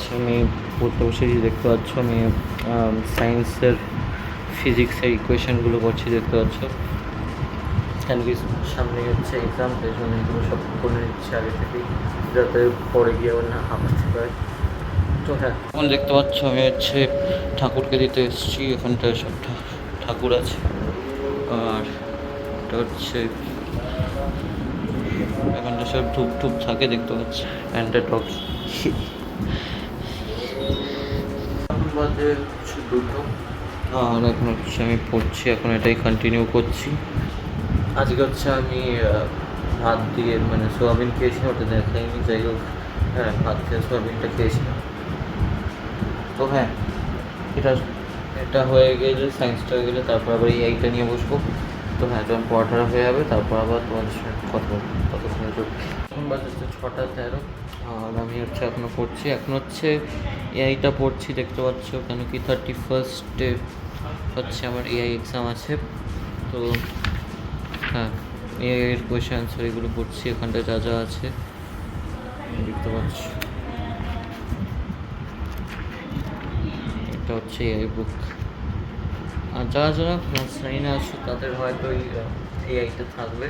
হচ্ছে আমি পড়তে বসেছি, দেখতে পাচ্ছ আমি সায়েন্সের ফিজিক্সের ইকুয়েশানগুলো করছি, দেখতে পাচ্ছ। কেন কি সামনে হচ্ছে এক্সাম, তাই জন্য এগুলো সব করে নিচ্ছে আগে থেকেই, যাতে পরে গিয়ে আবার না হাঁপাতে পারে। তো হ্যাঁ, এখন দেখতে পাচ্ছ আমি হচ্ছে ঠাকুরকে দিতে এসেছি। এখানটায় সব ঠাকুর আছে, আর এটা হচ্ছে এখানটা সব ধূপ টুপ থাকে, দেখতে পাচ্ছি। অ্যান্টাটক বাজে হচ্ছে 2টো, আর এখন হচ্ছে আমি পড়ছি, এখন এটাই কন্টিনিউ করছি। আজকে হচ্ছে আমি ভাত দিয়ে মানে সোয়াবিন খেয়েছিলাম, ওটা দেখাইনি, যাই হোক। হ্যাঁ, ভাত দিয়ে সোয়াবিনটা খেয়েছিলাম। তো হ্যাঁ, এটা এটা হয়ে গেলে, সায়েন্সটা হয়ে গেলে তারপর আবার এইটা নিয়ে বসবো। তো হ্যাঁ, যখন পড়াটা হয়ে যাবে তারপর আবার তোমাদের সঙ্গে কথা বলবো, ততক্ষণে চলবে। এখন বাজে হচ্ছে 6টা 13, আর আমি হচ্ছে এখনও পড়ছি, এখন হচ্ছে এআইটা পড়ছি, দেখতে পাচ্ছ। কেন কি 31স্টে হচ্ছে আমার এআই এক্সাম আছে। তো হ্যাঁ, এর কোয়েশ্চেন অ্যান্সার এগুলো পড়ছি, এখানটা যা যা আছে দেখতে পাচ্ছি। এটা হচ্ছে এআই বুক। আর যারা যারা ক্লাস 9-এ আছে তাদের হয়তো এআইটা থাকবে,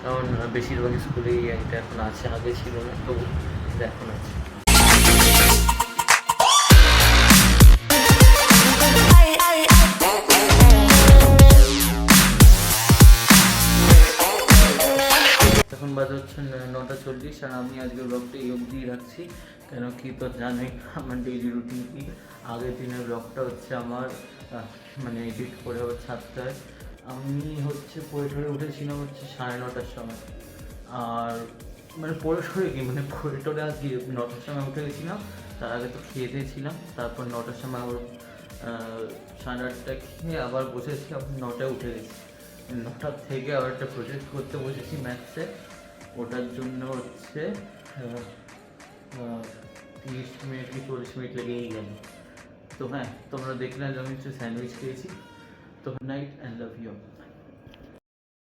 কারণ বেশিরভাগ স্কুলে এআইটা এখন আছে, আগে ছিল না, তো এখন আছে। এখন বাজে হচ্ছে 9টা 40, আর আমি আজকে ব্লগটা এই অবধি রাখছি। কেন কি তো জানোই আমার ডেইলি রুটিন কি। আগের দিনের ব্লগটা হচ্ছে আমার মানে এডিট করে হচ্ছে 7টায়। আমি হচ্ছে পড়ে ঠরে উঠেছিলাম হচ্ছে 9:30টার সময়, আর মানে পড়ে ঠরে কি মানে পড়ে ঠরে আর কি 9টার সময় উঠে গেছিলাম। তার আগে তো খেয়ে দিয়েছিলাম, তারপর 9টার সময় আবার 8:30 খেয়ে আবার বসেছি, আবার 9টায় উঠে গেছি। 9টার থেকে আবার একটা প্রজেক্ট করতে বসেছি ম্যাথসে, ওটার জন্য হচ্ছে 30 মিনিট কি 40 মিনিট লেগেই গেল। তো হ্যাঁ, তোমরা দেখলে আমি হচ্ছে স্যান্ডউইচ খেয়েছি। তো নাইট অ্যান্ড লাভ ইউ।